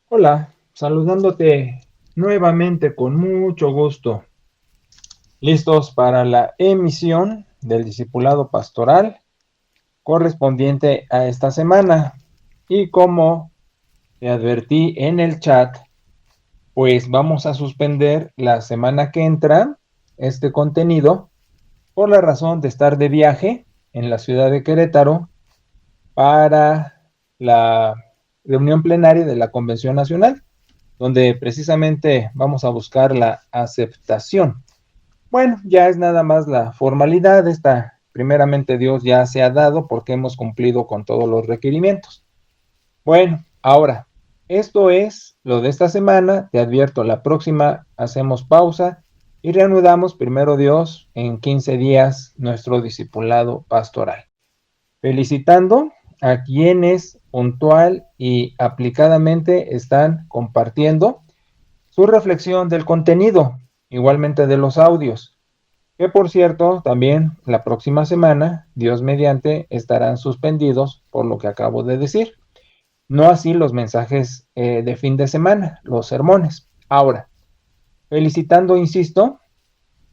Hola, saludándote nuevamente con mucho gusto. Listos para la emisión del discipulado pastoral correspondiente a esta semana. Y como te advertí en el chat, pues vamos a suspender la semana que entra este contenido por la razón de estar de viaje en la ciudad de Querétaro para la reunión plenaria de la Convención Nacional, donde precisamente vamos a buscar la aceptación. Bueno, ya es nada más la formalidad, esta primeramente Dios ya se ha dado porque hemos cumplido con todos los requerimientos. Bueno, ahora, esto es lo de esta semana, te advierto, la próxima hacemos pausa y reanudamos primero Dios en 15 días nuestro discipulado pastoral. Felicitando a quienes puntual y aplicadamente están compartiendo su reflexión del contenido, igualmente de los audios, que por cierto, también la próxima semana, Dios mediante, estarán suspendidos por lo que acabo de decir. No así los mensajes de fin de semana, los sermones. Ahora, felicitando, insisto,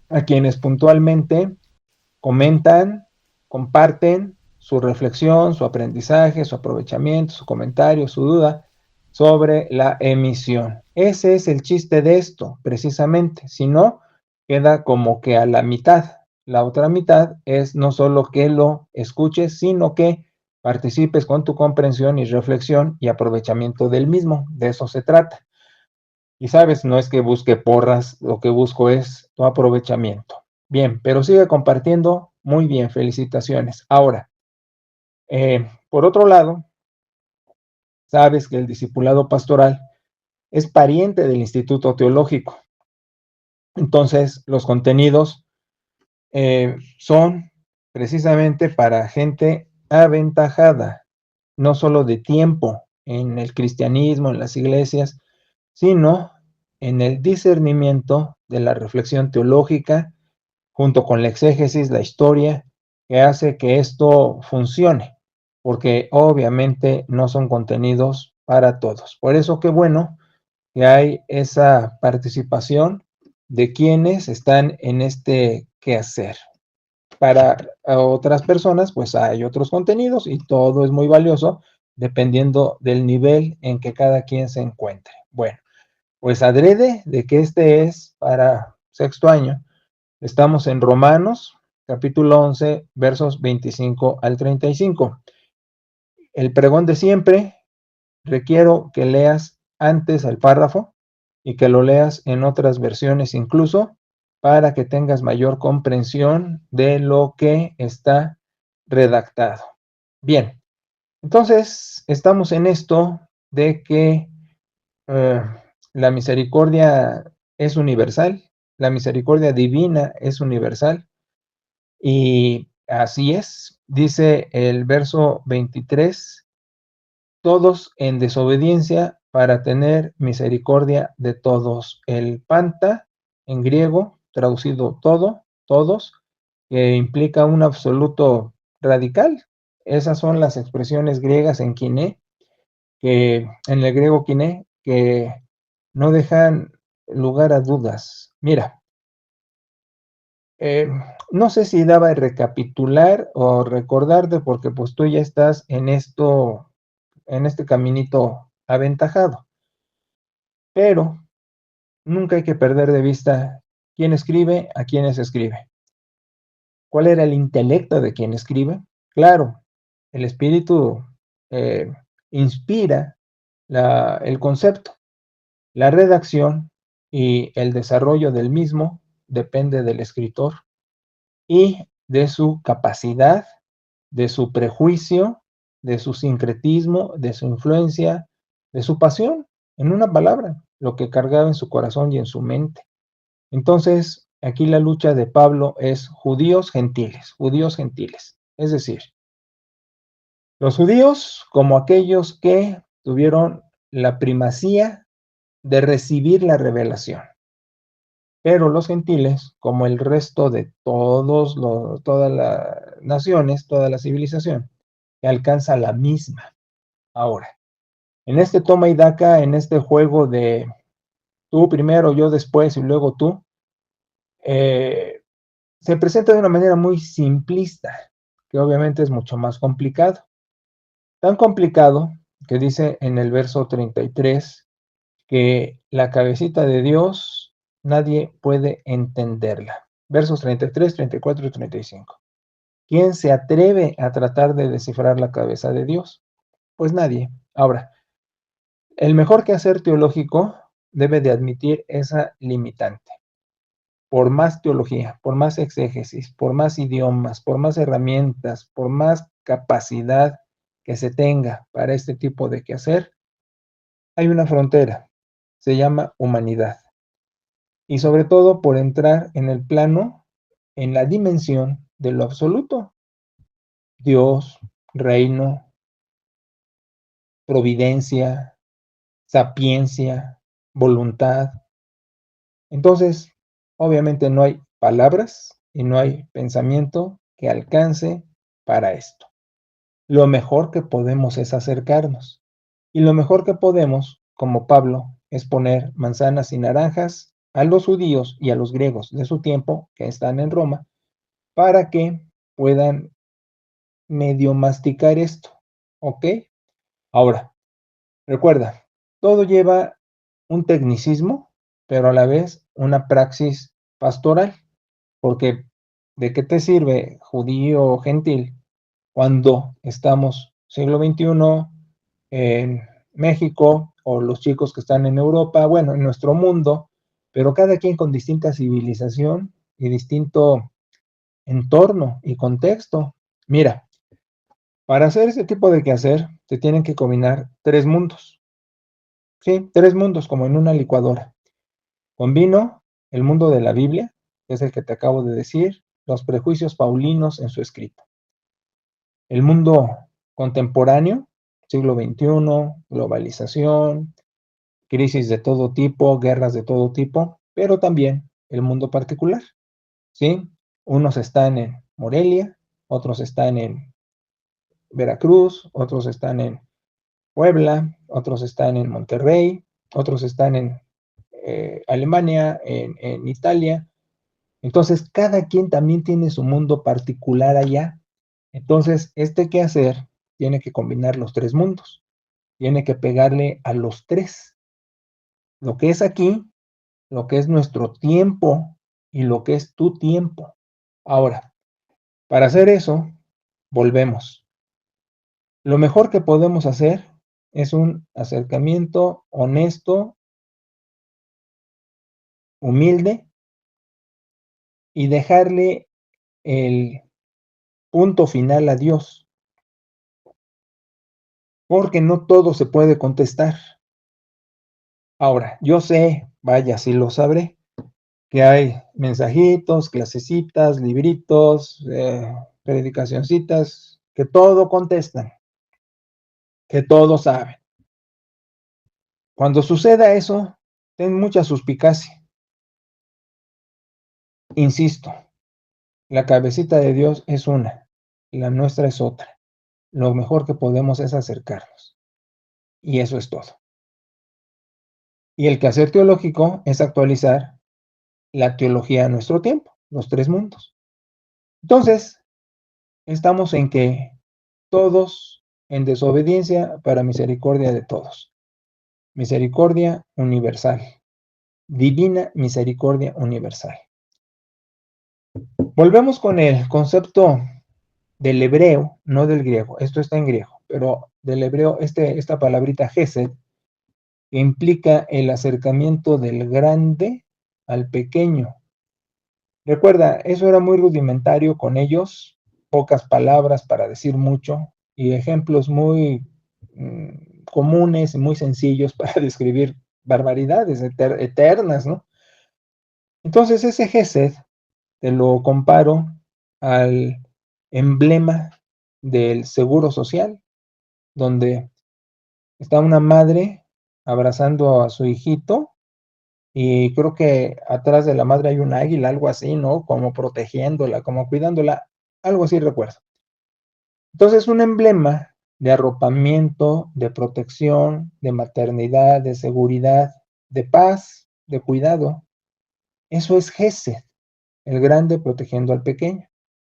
a quienes puntualmente comentan, comparten su reflexión, su aprendizaje, su aprovechamiento, su comentario, su duda sobre la emisión. Ese es el chiste de esto, precisamente. Si no, queda como que a la mitad. La otra mitad es no solo que lo escuches, sino que participes con tu comprensión y reflexión y aprovechamiento del mismo. De eso se trata. Y sabes, no es que busque porras, lo que busco es tu aprovechamiento. Bien, pero sigue compartiendo. Muy bien, felicitaciones. Ahora, por otro lado, sabes que el discipulado pastoral es pariente del Instituto Teológico. Entonces, los contenidos son precisamente para gente aventajada, no solo de tiempo en el cristianismo, en las iglesias, sino en el discernimiento de la reflexión teológica, junto con la exégesis, la historia, que hace que esto funcione, porque obviamente no son contenidos para todos. Por eso qué bueno que hay esa participación de quienes están en este quehacer. Para otras personas, pues hay otros contenidos y todo es muy valioso dependiendo del nivel en que cada quien se encuentre. Bueno, pues adrede de que este es para sexto año. Estamos en Romanos, capítulo 11, versos 25 al 35. El pregón de siempre, requiero que leas antes el párrafo y que lo leas en otras versiones incluso para que tengas mayor comprensión de lo que está redactado. Bien, entonces estamos en esto de que eh, la misericordia es universal, la misericordia divina es universal. Y así es, dice el verso 23, todos en desobediencia para tener misericordia de todos. El panta, en griego, traducido todo, todos, que implica un absoluto radical. Esas son las expresiones griegas en kiné, que en el griego kiné, que no dejan lugar a dudas. Mira, eh, no sé si daba de recapitular o recordarte porque pues tú ya estás en esto, en este caminito aventajado, pero nunca hay que perder de vista quién escribe, a quiénes escribe. ¿Cuál era el intelecto de quien escribe? Claro, el espíritu eh, inspira el concepto, la redacción y el desarrollo del mismo depende del escritor y de su capacidad, de su prejuicio, de su sincretismo, de su influencia, de su pasión, en una palabra, lo que cargaba en su corazón y en su mente. Entonces, aquí la lucha de Pablo es judíos gentiles. Es decir, los judíos como aquellos que tuvieron la primacía de recibir la revelación, pero los gentiles, como el resto de todas las naciones, toda la civilización, que alcanza la misma. Ahora, En este toma y daca, en este juego de tú primero, yo después y luego tú, se presenta de una manera muy simplista, que obviamente es mucho más complicado. Tan complicado que dice en el verso 33 que la cabecita de Dios nadie puede entenderla. Versos 33, 34 y 35. ¿Quién se atreve a tratar de descifrar la cabeza de Dios? Pues nadie. Ahora, el mejor quehacer teológico debe de admitir esa limitante. Por más teología, por más exégesis, por más idiomas, por más herramientas, por más capacidad que se tenga para este tipo de quehacer, hay una frontera, se llama humanidad. Y sobre todo por entrar en el plano, en la dimensión de lo absoluto. Dios, reino, providencia, sapiencia, voluntad. Entonces, obviamente no hay palabras y no hay pensamiento que alcance para esto. Lo mejor que podemos es acercarnos. Y lo mejor que podemos, como Pablo, es poner manzanas y naranjas a los judíos y a los griegos de su tiempo, que están en Roma, para que puedan medio masticar esto. ¿Ok? Ahora, recuerda, todo lleva un tecnicismo, pero a la vez una praxis pastoral, porque ¿de qué te sirve judío o gentil cuando estamos siglo XXI en México o los chicos que están en Europa, bueno, en nuestro mundo, pero cada quien con distinta civilización y distinto entorno y contexto? Mira, para hacer este tipo de quehacer, te tienen que combinar tres mundos. Sí, tres mundos como en una licuadora. Combino el mundo de la Biblia, que es el que te acabo de decir, los prejuicios paulinos en su escrito. El mundo contemporáneo, siglo XXI, globalización, crisis de todo tipo, guerras de todo tipo, pero también el mundo particular, ¿sí? Unos están en Morelia, otros están en Veracruz, otros están en Puebla, otros están en Monterrey, otros están en Alemania, en Italia. Entonces, cada quien también tiene su mundo particular allá. Entonces, este quehacer tiene que combinar los tres mundos, tiene que pegarle a los tres, lo que es aquí, lo que es nuestro tiempo y lo que es tu tiempo. Ahora, para hacer eso, volvemos. Lo mejor que podemos hacer es un acercamiento honesto, humilde y dejarle el punto final a Dios, porque no todo se puede contestar. Ahora, yo sé, vaya, sí lo sabré, que hay mensajitos, clasecitas, libritos, predicacioncitas, que todo contestan, que todo saben. Cuando suceda eso, ten mucha suspicacia. Insisto, la cabecita de Dios es una, la nuestra es otra. Lo mejor que podemos es acercarnos. Y eso es todo. Y el quehacer teológico es actualizar la teología a nuestro tiempo, los tres mundos. Entonces, estamos en que todos en desobediencia para misericordia de todos. Misericordia universal. Divina misericordia universal. Volvemos con el concepto del hebreo, no del griego. Esto está en griego, pero del hebreo, esta palabrita gesed, que implica el acercamiento del grande al pequeño. Recuerda, eso era muy rudimentario con ellos, pocas palabras para decir mucho y ejemplos muy comunes y muy sencillos para describir barbaridades eternas, ¿no? Entonces ese gesed te lo comparo al emblema del seguro social, donde está una madre abrazando a su hijito y creo que atrás de la madre hay un águila, algo así, ¿no? Como protegiéndola, como cuidándola, algo así recuerdo. Entonces, un emblema de arropamiento, de protección, de maternidad, de seguridad, de paz, de cuidado. Eso es Gesed, el grande protegiendo al pequeño.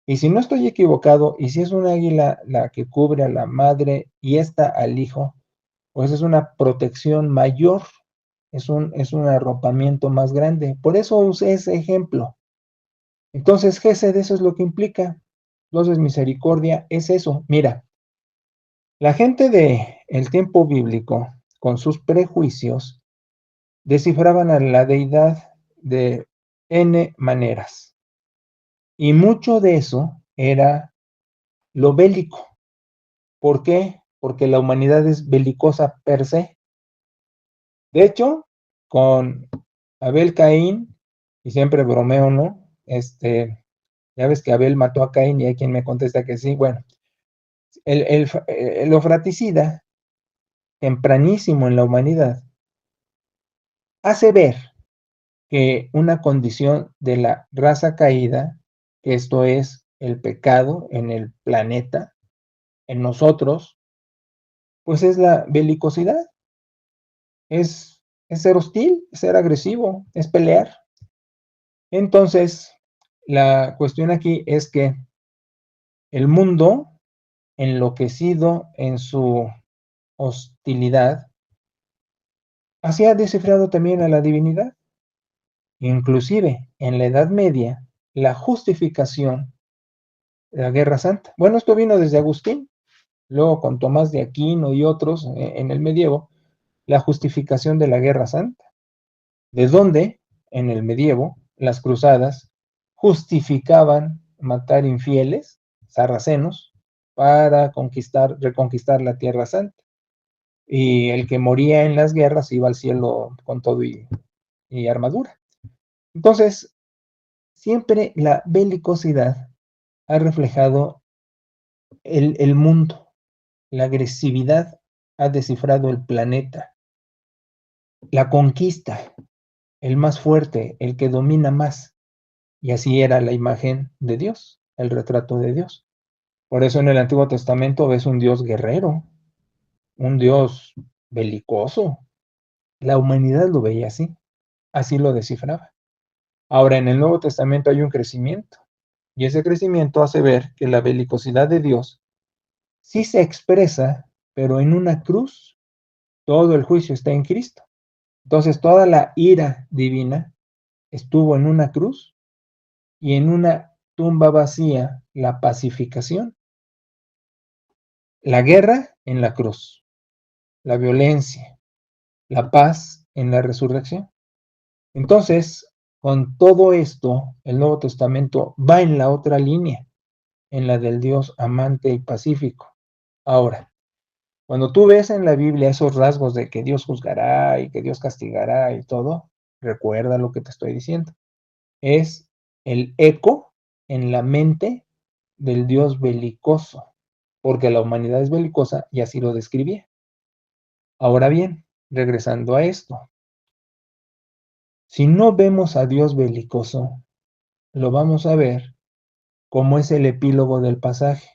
Y si no estoy equivocado, y si es un águila la que cubre a la madre y esta al hijo, pues es una protección mayor, es un arropamiento más grande. Por eso usé ese ejemplo. Entonces, Gesed, eso es lo que implica. Entonces, misericordia es eso. Mira, la gente de el tiempo bíblico, con sus prejuicios, descifraban a la deidad de N maneras. Y mucho de eso era lo bélico. ¿Por qué? Porque la humanidad es belicosa per se. De hecho, con Abel Caín, y siempre bromeo, ¿no? Ya ves que Abel mató a Caín y hay quien me contesta que sí. Bueno, el ofraticida, tempranísimo en la humanidad, hace ver que una condición de la raza caída, que esto es el pecado en el planeta, en nosotros, pues es la belicosidad, es ser hostil, es ser agresivo, es pelear. Entonces, la cuestión aquí es que el mundo, enloquecido en su hostilidad, así ha descifrado también a la divinidad. Inclusive, en la Edad Media, la justificación de la Guerra Santa. Bueno, esto vino desde Agustín, luego con Tomás de Aquino y otros en el medievo, la justificación de la Guerra Santa. ¿De dónde? En el medievo, las cruzadas justificaban matar infieles, sarracenos, para reconquistar la Tierra Santa. Y el que moría en las guerras iba al cielo con todo y armadura. Entonces, siempre la belicosidad ha reflejado el mundo, la agresividad ha descifrado el planeta, la conquista, el más fuerte, el que domina más. Y así era la imagen de Dios, el retrato de Dios. Por eso en el Antiguo Testamento ves un Dios guerrero, un Dios belicoso. La humanidad lo veía así, así lo descifraba. Ahora en el Nuevo Testamento hay un crecimiento, y ese crecimiento hace ver que la belicosidad de Dios sí se expresa, pero en una cruz. Todo el juicio está en Cristo. Entonces toda la ira divina estuvo en una cruz y en una tumba vacía la pacificación. La guerra en la cruz, la violencia, la paz en la resurrección. Entonces, con todo esto, el Nuevo Testamento va en la otra línea, en la del Dios amante y pacífico. Ahora, cuando tú ves en la Biblia esos rasgos de que Dios juzgará y que Dios castigará y todo, recuerda lo que te estoy diciendo. Es el eco en la mente del Dios belicoso, porque la humanidad es belicosa y así lo describía. Ahora bien, regresando a esto, si no vemos a Dios belicoso, lo vamos a ver como es el epílogo del pasaje.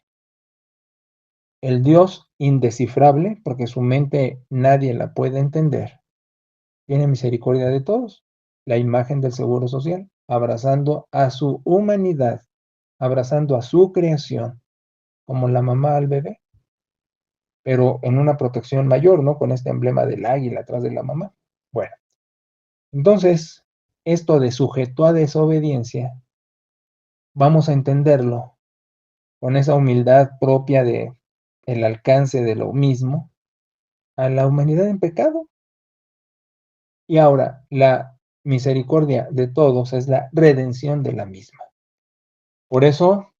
El Dios indescifrable, porque su mente nadie la puede entender, tiene misericordia de todos. La imagen del Seguro Social, abrazando a su humanidad, abrazando a su creación, como la mamá al bebé, pero en una protección mayor, ¿no? Con este emblema del águila atrás de la mamá. Bueno, entonces, esto de sujeto a desobediencia, vamos a entenderlo con esa humildad propia de el alcance de lo mismo a la humanidad en pecado. Y ahora, la misericordia de todos es la redención de la misma. Por eso,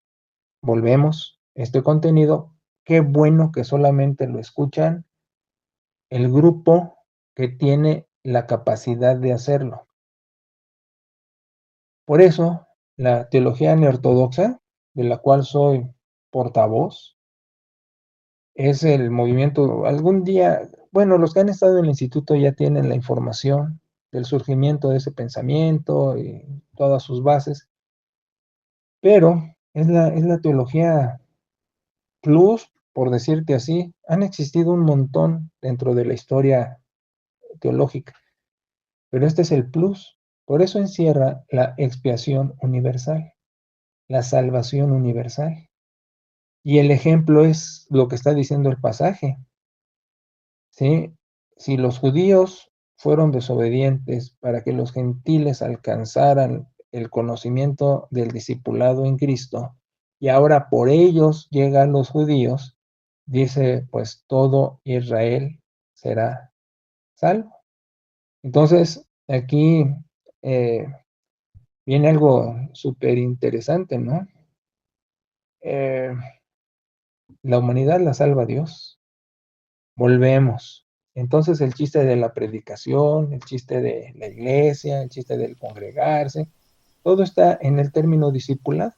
volvemos, este contenido, qué bueno que solamente lo escuchan el grupo que tiene la capacidad de hacerlo. Por eso, la teología neortodoxa, de la cual soy portavoz, es el movimiento, algún día, bueno, los que han estado en el instituto ya tienen la información del surgimiento de ese pensamiento y todas sus bases, pero es la teología plus por decirte así, han existido un montón dentro de la historia teológica, pero este es el plus. Por eso encierra la expiación universal, la salvación universal. Y el ejemplo es lo que está diciendo el pasaje, ¿sí? Si los judíos fueron desobedientes para que los gentiles alcanzaran el conocimiento del discipulado en Cristo, y ahora por ellos llegan los judíos, dice, pues todo Israel será salvo. Entonces, aquí eh, viene algo súper interesante, ¿no? Eh, la humanidad la salva Dios. Volvemos. Entonces el chiste de la predicación, el chiste de la iglesia, el chiste del congregarse, todo está en el término discipulado,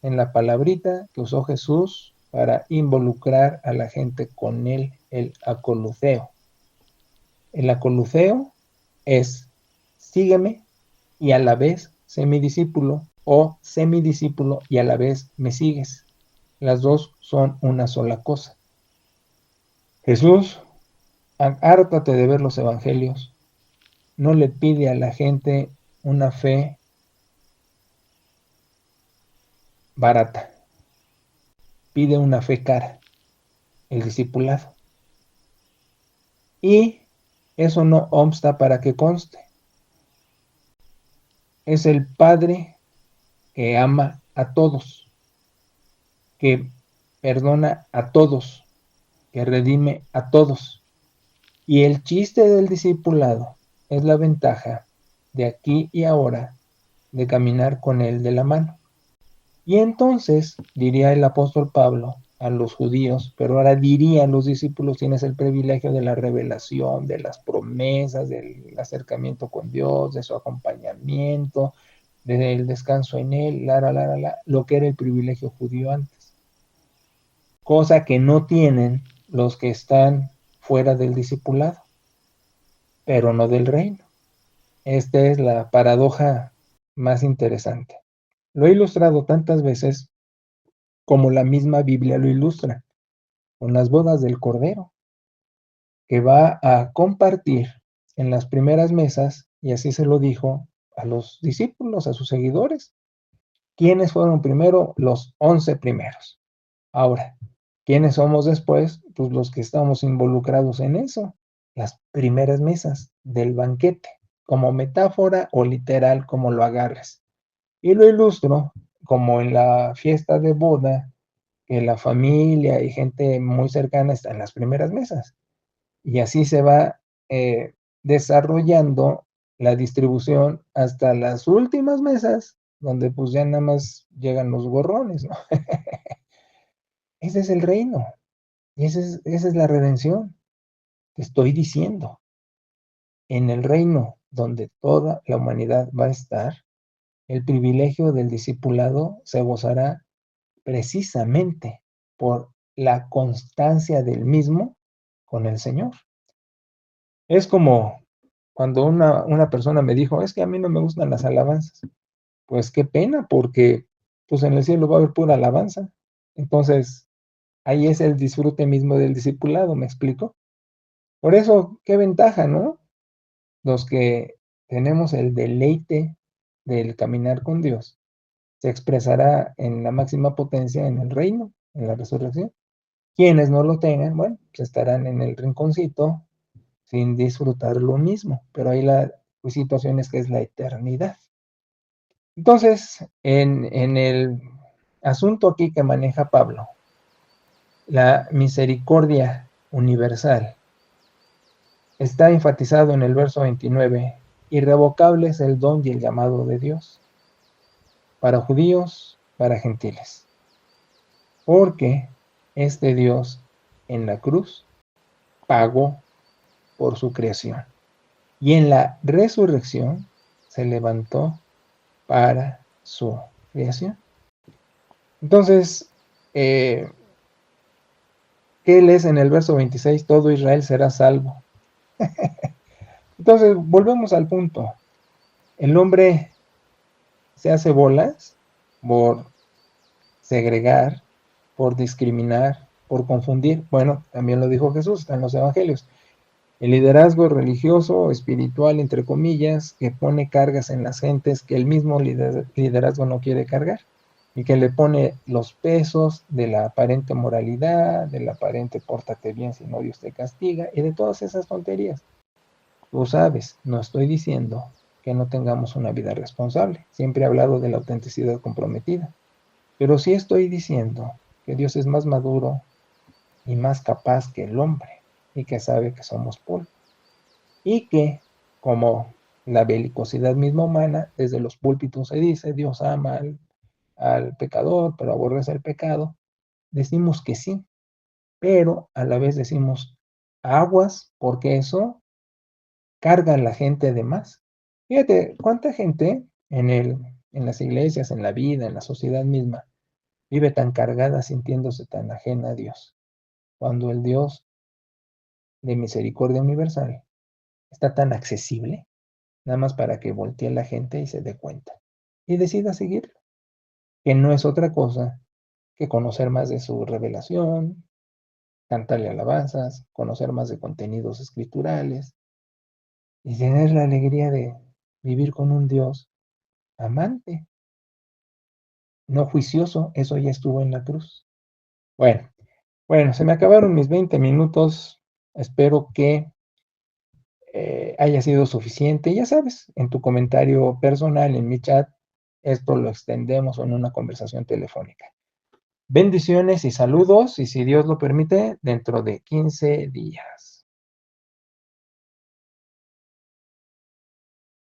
en la palabrita que usó Jesús para involucrar a la gente con él, el acolufeo. El acolufeo es sígueme y a la vez sé mi discípulo, o sé mi discípulo y a la vez me sigues. Las dos son una sola cosa. Jesús, hártate de ver los evangelios, no le pide a la gente una fe barata, pide una fe cara, el discipulado. Y eso no obsta para que conste. Es el Padre que ama a todos, que perdona a todos, que redime a todos. Y el chiste del discipulado es la ventaja de aquí y ahora de caminar con él de la mano. Y entonces, diría el apóstol Pablo a los judíos, pero ahora diría a los discípulos, tienes el privilegio de la revelación, de las promesas, del acercamiento con Dios, de su acompañamiento, del descanso en él, lo que era el privilegio judío antes. Cosa que no tienen los que están fuera del discipulado, pero no del reino. Esta es la paradoja más interesante. Lo he ilustrado tantas veces como la misma Biblia lo ilustra, con las bodas del Cordero, que va a compartir en las primeras mesas, y así se lo dijo a los discípulos, a sus seguidores. ¿Quiénes fueron primero? Los 11 primeros. Ahora, ¿quiénes somos después? Pues los que estamos involucrados en eso, las primeras mesas del banquete, como metáfora o literal, como lo agarres. Y lo ilustro como en la fiesta de boda, que la familia y gente muy cercana está en las primeras mesas. Y así se va desarrollando la distribución hasta las últimas mesas, donde pues ya nada más llegan los gorrones, ¿no? Ese es el reino, y esa es la redención. Te estoy diciendo, en el reino donde toda la humanidad va a estar, el privilegio del discipulado se gozará precisamente por la constancia del mismo con el Señor. Es como cuando una persona me dijo, es que a mí no me gustan las alabanzas. Pues qué pena, porque pues en el cielo va a haber pura alabanza. Entonces, ahí es el disfrute mismo del discipulado, ¿me explico? Por eso, qué ventaja, ¿no? Los que tenemos el deleite del caminar con Dios, se expresará en la máxima potencia en el reino, en la resurrección. Quienes no lo tengan, bueno, pues estarán en el rinconcito sin disfrutar lo mismo, pero hay la situación es que es la eternidad. Entonces, en el asunto aquí que maneja Pablo, la misericordia universal, está enfatizado en el verso 29, irrevocable es el don y el llamado de Dios, para judíos, para gentiles, porque este Dios en la cruz pagó por su creación y en la resurrección se levantó para su creación. Entonces, ¿qué lees en el verso 26? Todo Israel será salvo. Entonces, volvemos al punto. El hombre se hace bolas por segregar, por discriminar, por confundir. Bueno, también lo dijo Jesús, está en los evangelios. El liderazgo religioso o espiritual, entre comillas, que pone cargas en las gentes que el mismo liderazgo no quiere cargar y que le pone los pesos de la aparente moralidad, de la aparente pórtate bien si no Dios te castiga y de todas esas tonterías. Tú sabes, no estoy diciendo que no tengamos una vida responsable. Siempre he hablado de la autenticidad comprometida. Pero sí estoy diciendo que Dios es más maduro y más capaz que el hombre y que sabe que somos polvo. Y que, como la belicosidad misma humana, desde los púlpitos se dice, Dios ama al pecador, pero aborrece el pecado, decimos que sí, pero a la vez decimos aguas, porque eso carga a la gente de más. Fíjate, cuánta gente en las iglesias, en la vida, en la sociedad misma, vive tan cargada sintiéndose tan ajena a Dios, cuando el Dios de misericordia universal está tan accesible, nada más para que voltee la gente y se dé cuenta y decida seguirlo, que no es otra cosa que conocer más de su revelación, cantarle alabanzas, conocer más de contenidos escriturales y tener la alegría de vivir con un Dios amante, no juicioso, eso ya estuvo en la cruz. Bueno, bueno, se me acabaron mis 20 minutos, espero que haya sido suficiente. Ya sabes, en tu comentario personal, en mi chat, esto lo extendemos en una conversación telefónica. Bendiciones y saludos, y si Dios lo permite, dentro de 15 días.